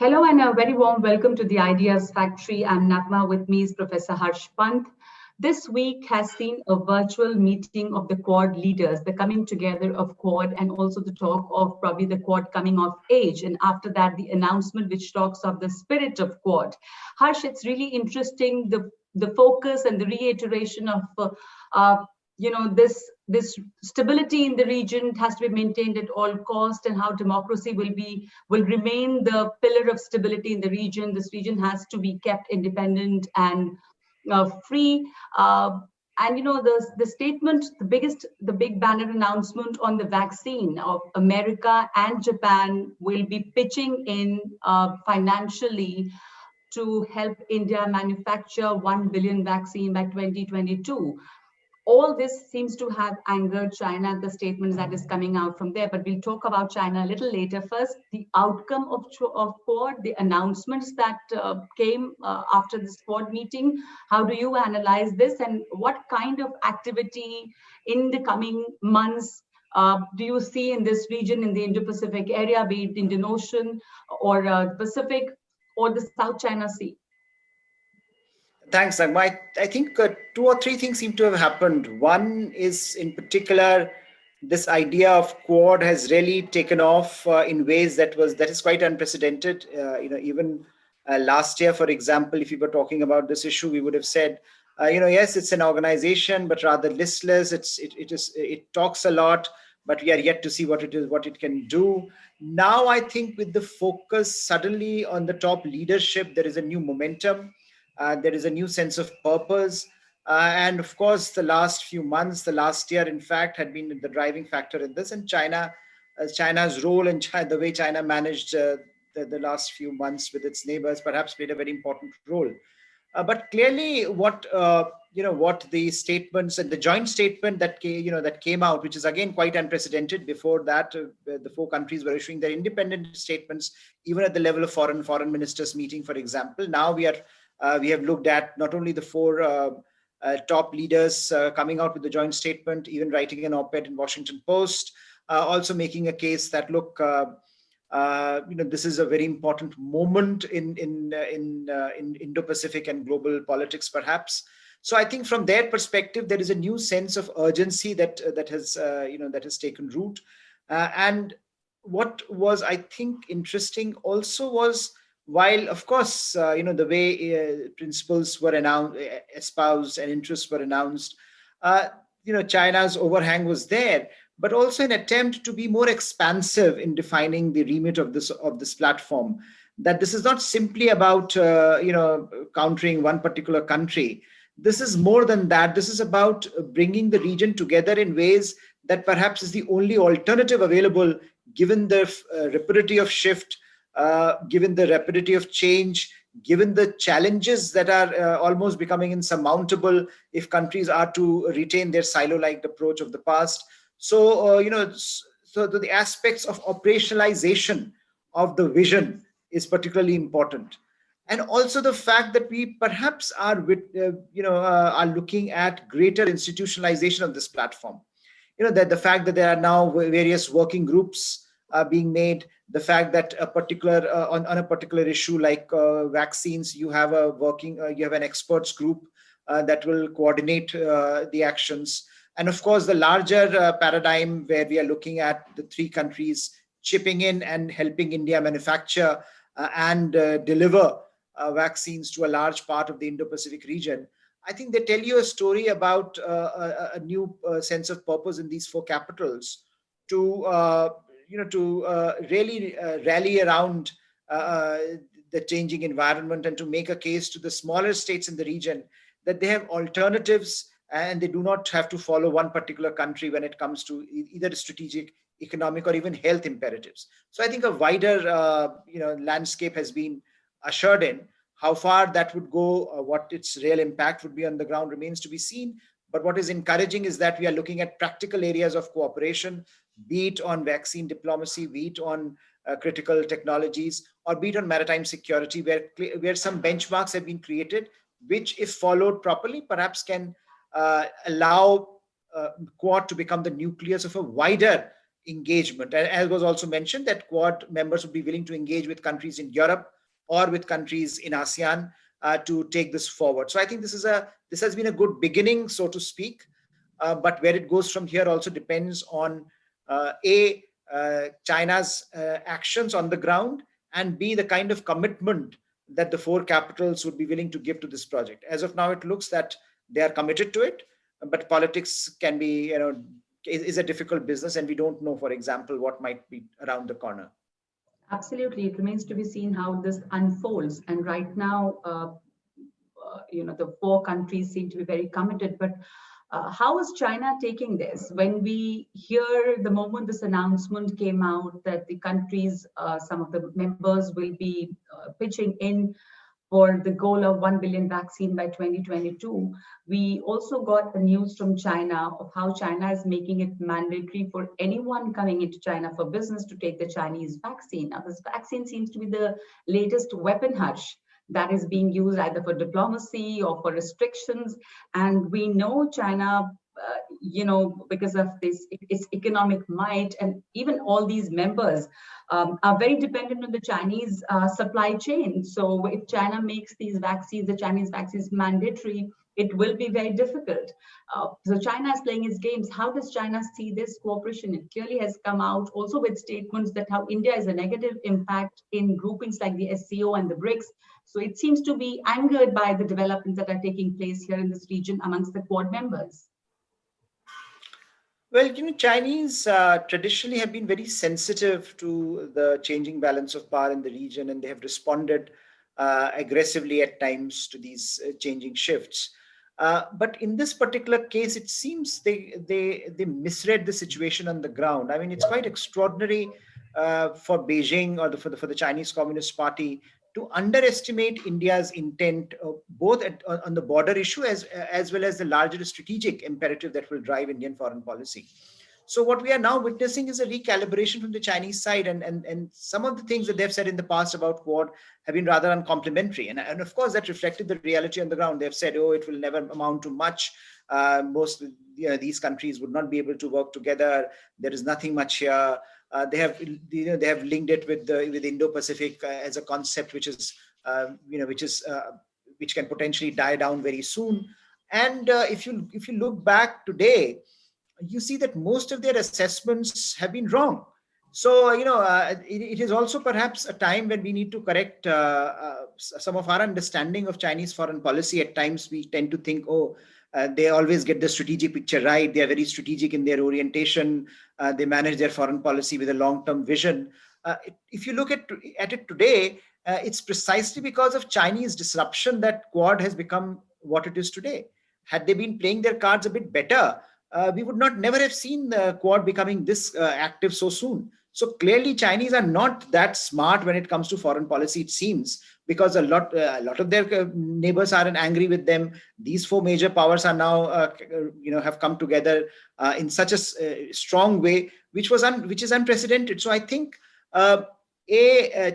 Hello and a very warm welcome to the Ideas Factory. I'm Naghma. With me is Professor Pant. This week has seen a virtual meeting of the Quad leaders, the coming together of Quad, and also the talk of probably the Quad coming of age. And after that, the announcement which talks of the spirit of Quad. Harsh, it's really interesting, the focus and the reiteration of uh, this stability in the region has to be maintained at all cost, and how democracy will remain the pillar of stability in the region. This region has to be kept independent and free. And the statement, the big banner announcement on the vaccine of America and Japan will be pitching in financially to help India manufacture 1 billion vaccine by 2022. All this seems to have angered China, the statements that is coming out from there. But we'll talk about China a little later. First, the outcome of Quad, the announcements that came after this Quad meeting. How do you analyze this, and what kind of activity in the coming months do you see in this region, in the Indo-Pacific area, be it Indian Ocean or Pacific or the South China Sea? Thanks, Naghma. I think two or three things seem to have happened. One is, in particular, this idea of Quad has really taken off in ways that is quite unprecedented. Even last year, for example, if we were talking about this issue, we would have said, yes, it's an organization, but rather listless. It talks a lot, but we are yet to see what it can do. Now, I think with the focus suddenly on the top leadership, there is a new momentum. There is a new sense of purpose. And of course, the last few months, the last year, in fact, had been the driving factor in this. And China's role and the way China managed the last few months with its neighbors perhaps played a very important role. But clearly, what the statements and the joint statement that came out, which is again quite unprecedented. Before that, the four countries were issuing their independent statements, even at the level of foreign ministers meeting, for example. Now we have looked at not only the four top leaders coming out with the joint statement, even writing an op-ed in Washington Post, also making a case that look, this is a very important moment in Indo-Pacific and global politics, perhaps. So I think from their perspective, there is a new sense of urgency that has taken root. And what was, I think, interesting also was, while of course the way principles were espoused and interests were announced, China's overhang was there, but also an attempt to be more expansive in defining the remit of this platform. That this is not simply about countering one particular country. This is more than that. This is about bringing the region together in ways that perhaps is the only alternative available, given the rapidity of shift, given the rapidity of change, given the challenges that are almost becoming insurmountable if countries are to retain their silo-like approach of the past. So, so the aspects of operationalization of the vision is particularly important. And also the fact that we perhaps are looking at greater institutionalization of this platform. That the fact that there are now various working groups being made, the fact that a particular on a particular issue like vaccines, you have an experts group that will coordinate the actions. And of course, the larger paradigm where we are looking at the three countries chipping in and helping India manufacture and deliver vaccines to a large part of the Indo-Pacific region. I think they tell you a story about a new sense of purpose in these four capitals to really rally around the changing environment, and to make a case to the smaller states in the region that they have alternatives and they do not have to follow one particular country when it comes to either strategic, economic, or even health imperatives. So I think a wider landscape has been ushered in. How far that would go, what its real impact would be on the ground remains to be seen. But what is encouraging is that we are looking at practical areas of cooperation, be it on vaccine diplomacy, be it on critical technologies, or be it on maritime security, where some benchmarks have been created, which, if followed properly, perhaps can allow Quad to become the nucleus of a wider engagement. And as was also mentioned, that Quad members would be willing to engage with countries in Europe or with countries in ASEAN to take this forward. So I think this has been a good beginning, so to speak. But where it goes from here also depends on China's actions on the ground, and B, the kind of commitment that the four capitals would be willing to give to this project. As of now, it looks that they are committed to it, but politics can be, is a difficult business, and we don't know, for example, what might be around the corner. Absolutely, it remains to be seen how this unfolds. And right now, the four countries seem to be very committed, but how is China taking this? When we hear the moment this announcement came out that the countries, some of the members will be pitching in for the goal of 1 billion vaccine by 2022, we also got the news from China of how China is making it mandatory for anyone coming into China for business to take the Chinese vaccine. Now, this vaccine seems to be the latest weapon, Harsh, that is being used either for diplomacy or for restrictions. And we know China, because of its economic might, and even all these members are very dependent on the Chinese supply chain. So if China makes these vaccines, the Chinese vaccines mandatory, it will be very difficult. So China is playing its games. How does China see this cooperation? It clearly has come out also with statements that how India is a negative impact in groupings like the SCO and the BRICS. So it seems to be angered by the developments that are taking place here in this region amongst the Quad members. Well, Chinese traditionally have been very sensitive to the changing balance of power in the region, and they have responded aggressively at times to these changing shifts. But in this particular case, it seems they misread the situation on the ground. I mean, it's quite extraordinary for Beijing or for the Chinese Communist Party to underestimate India's intent, both on the border issue as well as the larger strategic imperative that will drive Indian foreign policy. So what we are now witnessing is a recalibration from the Chinese side, and some of the things that they've said in the past about Quad have been rather uncomplimentary. And of course, that reflected the reality on the ground. They've said, oh, it will never amount to much. Most these countries would not be able to work together. There is nothing much here. They have linked it with Indo-Pacific as a concept, which can potentially die down very soon. And if you look back today, you see that most of their assessments have been wrong. So it is also perhaps a time when we need to correct some of our understanding of Chinese foreign policy. At times, we tend to think, they always get the strategic picture right. They are very strategic in their orientation. They manage their foreign policy with a long-term vision. If you look at it today, it's precisely because of Chinese disruption that Quad has become what it is today. Had they been playing their cards a bit better, we would never have seen the Quad becoming this active so soon. So clearly, Chinese are not that smart when it comes to foreign policy, it seems, because a lot of their neighbors are angry with them. These four major powers are now, have come together in such a strong way, which is unprecedented. So I think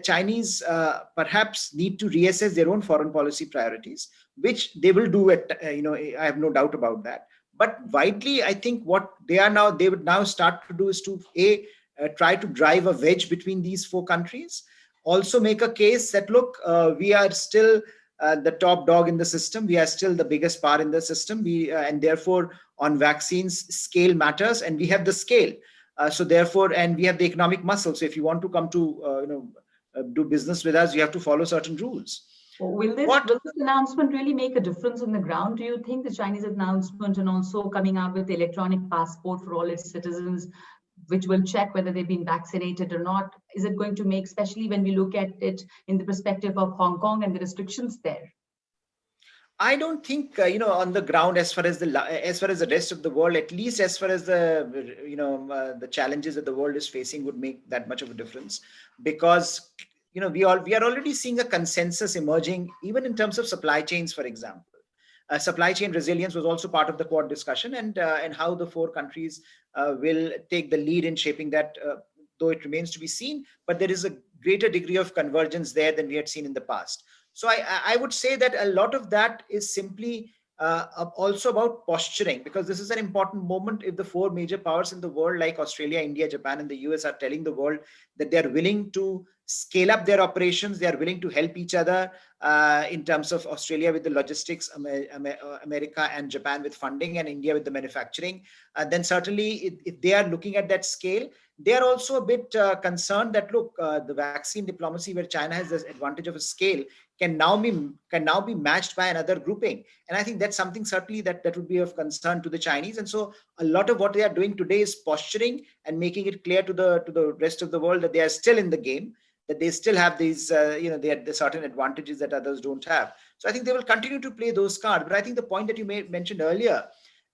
Chinese perhaps need to reassess their own foreign policy priorities, which they will do. I have no doubt about that. But widely, I think what they would now start to do is to try to drive a wedge between these four countries. Also make a case that, look, we are still the top dog in the system. We are still the biggest power in the system. And therefore, on vaccines, scale matters, and we have the scale. So therefore, and we have the economic muscle. So if you want to come to do business with us, you have to follow certain rules. Will this announcement really make a difference on the ground? Do you think the Chinese announcement and also coming out with the electronic passport for all its citizens, which will check whether they've been vaccinated or not, is it going to make, especially when we look at it in the perspective of Hong Kong and the restrictions there? I don't think on the ground, as far as the rest of the world, at least as far as the challenges that the world is facing, would make that much of a difference, because we are already seeing a consensus emerging, even in terms of supply chains, for example. Supply chain resilience was also part of the Quad discussion, and how the four countries will take the lead in shaping that, though it remains to be seen. But there is a greater degree of convergence there than we had seen in the past. So I would say that a lot of that is simply also about posturing, because this is an important moment if the four major powers in the world like Australia, India, Japan, and the US are telling the world that they are willing to scale up their operations, they are willing to help each other in terms of Australia with the logistics, America and Japan with funding, and India with the manufacturing. Then certainly if they are looking at that scale, they are also a bit concerned that, look, the vaccine diplomacy where China has this advantage of a scale can now be matched by another grouping. And I think that's something certainly that would be of concern to the Chinese. And so a lot of what they are doing today is posturing and making it clear to the rest of the world that they are still in the game, that they still have these, they have the certain advantages that others don't have. So I think they will continue to play those cards. But I think the point that you mentioned earlier,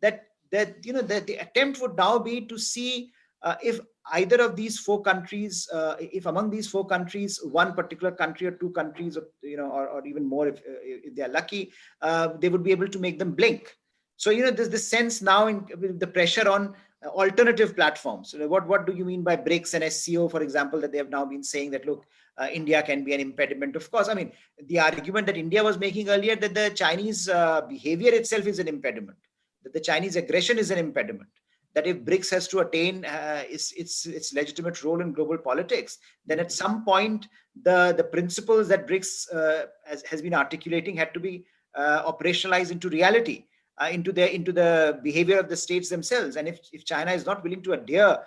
that the attempt would now be to see if either of these four countries, if among these four countries, one particular country or two countries, or even more, if they are lucky, they would be able to make them blink. So there's this sense now in the pressure on alternative platforms. What do you mean by BRICS and SCO, for example, that they have now been saying that, look, India can be an impediment? Of course, I mean, the argument that India was making earlier, that the Chinese behavior itself is an impediment, that the Chinese aggression is an impediment, that if BRICS has to attain its legitimate role in global politics, then at some point the principles that BRICS has been articulating had to be operationalized into reality, into the behavior of the states themselves. And if China is not willing to adhere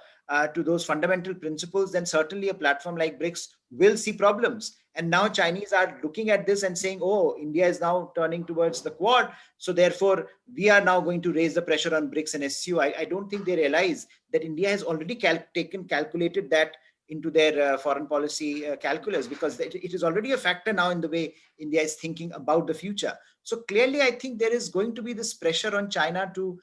to those fundamental principles, then certainly a platform like BRICS will see problems. And now Chinese are looking at this and saying, oh, India is now turning towards the Quad, so therefore we are now going to raise the pressure on BRICS and SCO. I don't think they realize that India has already calculated that into their foreign policy calculus, because it is already a factor now in the way India is thinking about the future. So clearly, I think there is going to be this pressure on China to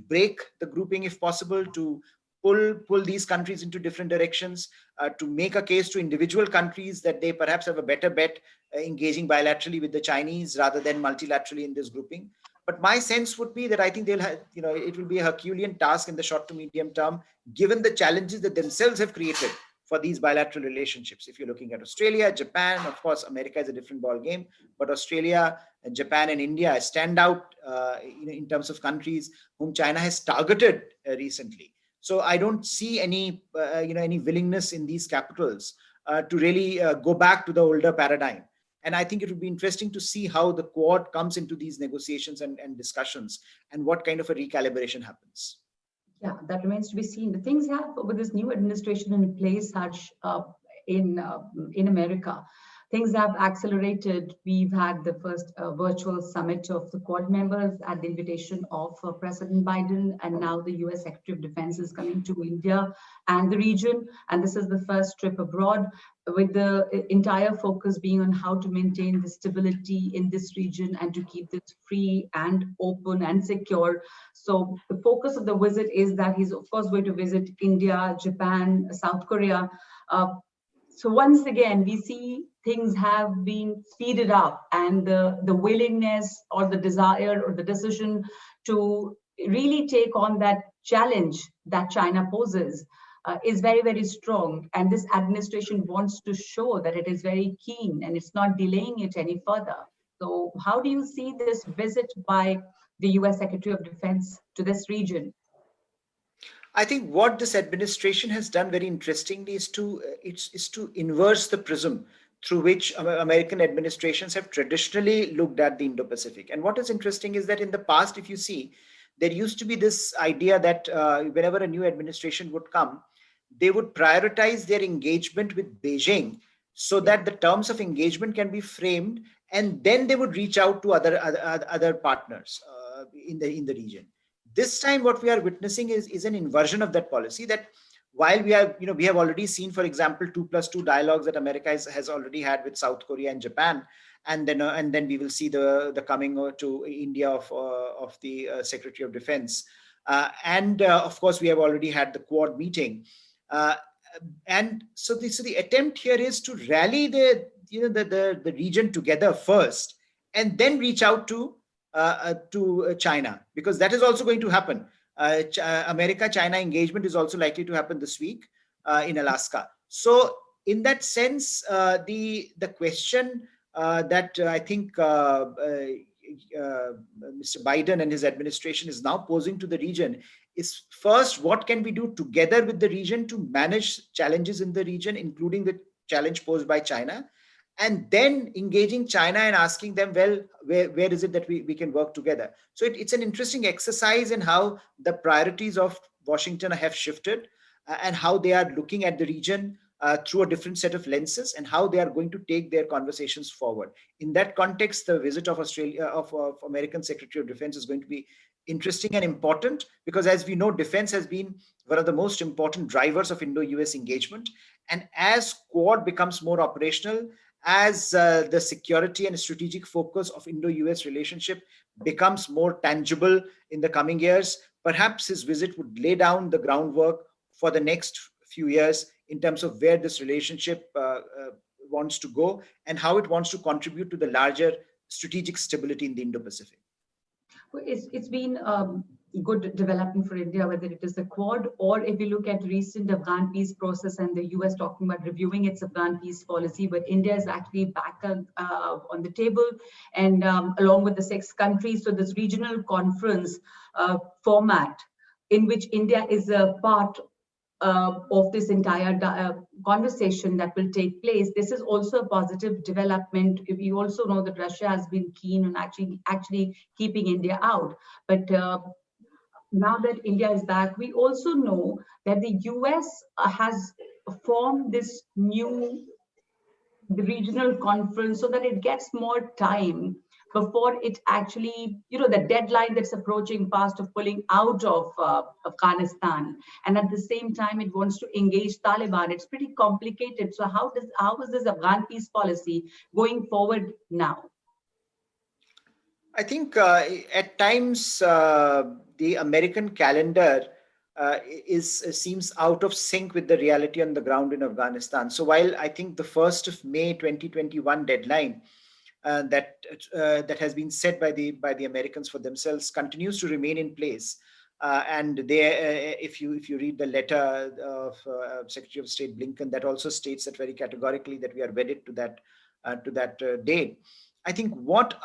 break the grouping if possible, to pull these countries into different directions, to make a case to individual countries that they perhaps have a better bet engaging bilaterally with the Chinese rather than multilaterally in this grouping. But my sense would be that I think they'll have, it will be a Herculean task in the short to medium term, given the challenges that themselves have created for these bilateral relationships. If you're looking at Australia, Japan, of course, America is a different ball game, but Australia, Japan, and India stand out in terms of countries whom China has targeted recently. So I don't see any willingness in these capitals to really go back to the older paradigm. And I think it would be interesting to see how the Quad comes into these negotiations and discussions, and what kind of a recalibration happens. Yeah, that remains to be seen. The things have, with this new administration in place, such in America, things have accelerated. We've had the first virtual summit of the Quad members at the invitation of President Biden, and now the US Secretary of Defense is coming to India and the region. And this is the first trip abroad, with the entire focus being on how to maintain the stability in this region and to keep this free and open and secure. So the focus of the visit is that he's of course going to visit India, Japan, South Korea. So once again, we see things have been speeded up, and the willingness or the desire or the decision to really take on that challenge that China poses is very, very strong. And this administration wants to show that it is very keen and it's not delaying it any further. So how do you see this visit by the US Secretary of Defense to this region? I think what this administration has done very interestingly is to inverse the prism through which American administrations have traditionally looked at the Indo-Pacific. And what is interesting is that in the past, if you see, there used to be this idea that whenever a new administration would come, they would prioritize their engagement with Beijing so that the terms of engagement can be framed, and then they would reach out to other partners in the region. This time, what we are witnessing is an inversion of that policy. That while we have already seen, for example, 2+2 dialogues that America has already had with South Korea and Japan, and then we will see the coming to India of the Secretary of Defense, and of course we have already had the Quad meeting, and so the attempt here is to rally the region together first, and then reach out to China, because that is also going to happen. America-China engagement is also likely to happen this week in Alaska. So in that sense, the question that I think Mr. Biden and his administration is now posing to the region is, first, what can we do together with the region to manage challenges in the region, including the challenge posed by China, and then engaging China and asking them, well, where is it that we can work together? So it's an interesting exercise in how the priorities of Washington have shifted, and how they are looking at the region through a different set of lenses, and how they are going to take their conversations forward. In that context, the visit of American Secretary of Defense is going to be interesting and important, because as we know, defense has been one of the most important drivers of Indo-US engagement. And as Quad becomes more operational, as the security and strategic focus of Indo-US relationship becomes more tangible in the coming years, perhaps his visit would lay down the groundwork for the next few years in terms of where this relationship wants to go and how it wants to contribute to the larger strategic stability in the Indo-Pacific. It's been good development for India, whether it is the Quad or if you look at recent Afghan peace process and the US talking about reviewing its Afghan peace policy, but India is actually back on the table, and along with the 6 countries. So this regional conference format in which India is a part of this entire conversation that will take place. This is also a positive development. We also know that Russia has been keen on actually keeping India out. But now that India is back, we also know that the US has formed this new regional conference so that it gets more time before it actually, the deadline that's approaching fast of pulling out of Afghanistan. And at the same time, it wants to engage Taliban. It's pretty complicated. So how is this Afghan peace policy going forward now? I think at times the American calendar seems out of sync with the reality on the ground in Afghanistan. So while I think the 1st of May 2021 deadline that has been set by the Americans for themselves continues to remain in place, and if you read the letter of Secretary of State Blinken, that also states that very categorically that we are wedded to that date. I think what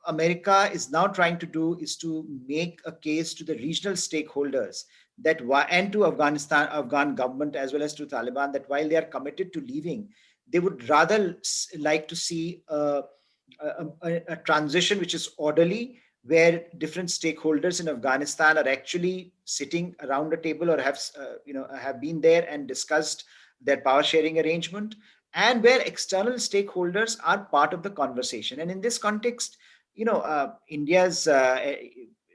America is now trying to do is to make a case to the regional stakeholders and to Afghan government as well as to Taliban, that while they are committed to leaving, they would rather like to see a transition which is orderly, where different stakeholders in Afghanistan are actually sitting around a table or have been there and discussed their power sharing arrangement, and where external stakeholders are part of the conversation. And in this context, India's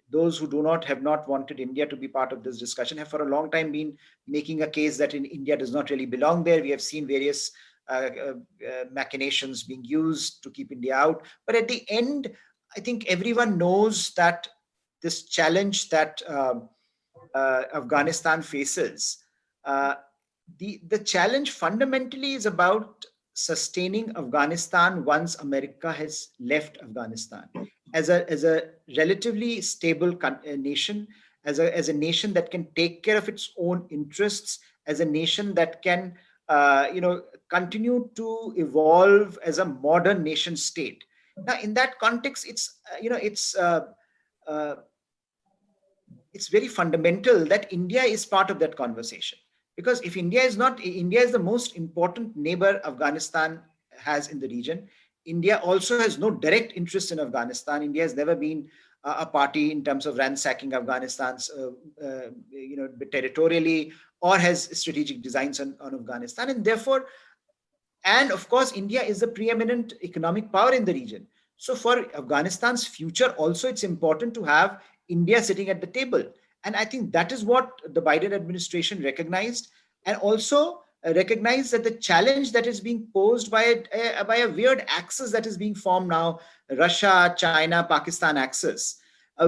those who have not wanted India to be part of this discussion have for a long time been making a case that India does not really belong there. We have seen various machinations being used to keep India out. But at the end, I think everyone knows that this challenge that Afghanistan faces, the challenge fundamentally is about sustaining Afghanistan once America has left Afghanistan as a relatively stable nation, as a nation that can take care of its own interests, as a nation that can continue to evolve as a modern nation state. Now, in that context, it's very fundamental that India is part of that conversation. Because if India is not, India is the most important neighbor Afghanistan has in the region. India also has no direct interest in Afghanistan. India has never been a party in terms of ransacking Afghanistan's, territorially, or has strategic designs on Afghanistan. And therefore, and of course, India is the preeminent economic power in the region. So for Afghanistan's future, also, it's important to have India sitting at the table. And I think that is what the Biden administration recognized, and also recognized that the challenge that is being posed by a weird axis that is being formed now, Russia, China, Pakistan axis,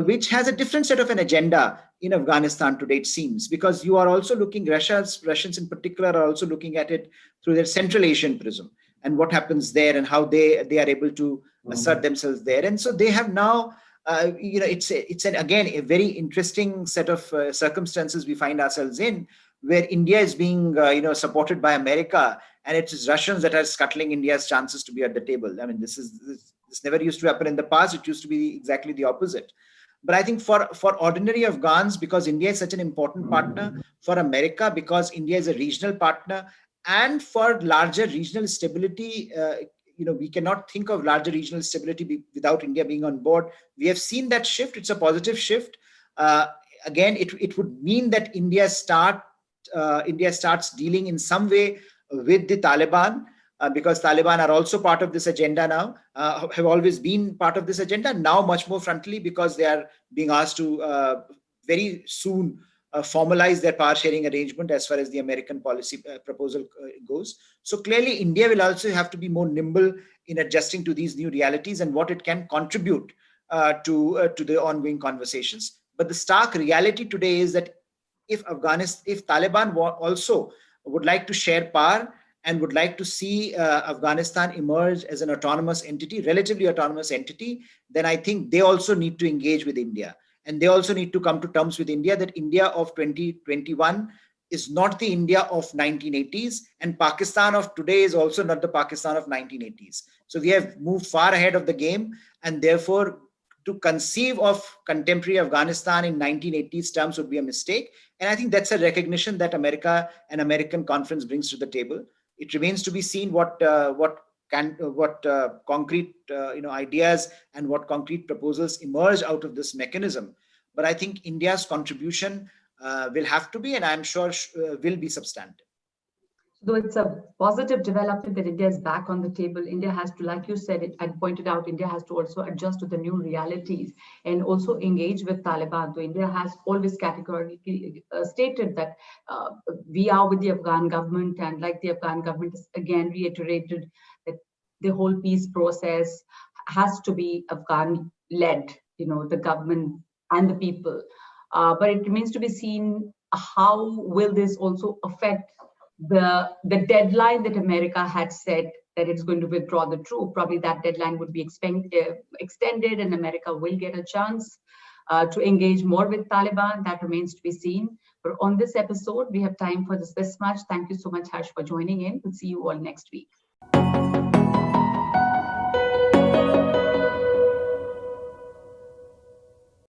which has a different set of an agenda in Afghanistan today, it seems, because you are also looking, Russians in particular are also looking at it through their Central Asian prism and what happens there and how they are able to assert themselves there. And so they have now, it's again a very interesting set of circumstances we find ourselves in, where India is being supported by America, and it is Russians that are scuttling India's chances to be at the table. I mean, this This never used to happen in the past. It used to be exactly the opposite. But I think for ordinary Afghans, because India is such an important partner, for America, because India is a regional partner, and for larger regional stability, we cannot think of larger regional stability without India being on board. We have seen that shift. It's a positive shift. Again, it would mean that India starts dealing in some way with the Taliban, because Taliban are also part of this agenda now, have always been part of this agenda, now much more frontally, because they are being asked to very soon formalize their power sharing arrangement as far as the American policy proposal goes. So clearly, India will also have to be more nimble in adjusting to these new realities and what it can contribute to the ongoing conversations. But the stark reality today is that if Taliban also would like to share power and would like to see Afghanistan emerge as an autonomous entity, relatively autonomous entity, then I think they also need to engage with India. And they also need to come to terms with India that India of 2021 is not the India of 1980s, and Pakistan of today is also not the Pakistan of 1980s. So we have moved far ahead of the game, and therefore to conceive of contemporary Afghanistan in 1980s terms would be a mistake. And I think that's a recognition that America and American conference brings to the table. It remains to be seen what concrete ideas and what concrete proposals emerge out of this mechanism. But I think India's contribution will have to be, and I'm sure will be, substantive. Though it's a positive development that India is back on the table, India has to, like you said, and pointed out, India has to also adjust to the new realities and also engage with Taliban. So India has always categorically stated that we are with the Afghan government, and like the Afghan government has again reiterated that the whole peace process has to be Afghan-led, the government and the people. But it remains to be seen how will this also affect the deadline that America had said that it's going to withdraw the troop. Probably that deadline would be extended, and America will get a chance to engage more with Taliban. That remains to be seen. But on this episode, we have time for this much. Thank you so much, Harsh, for joining in. We'll see you all next week.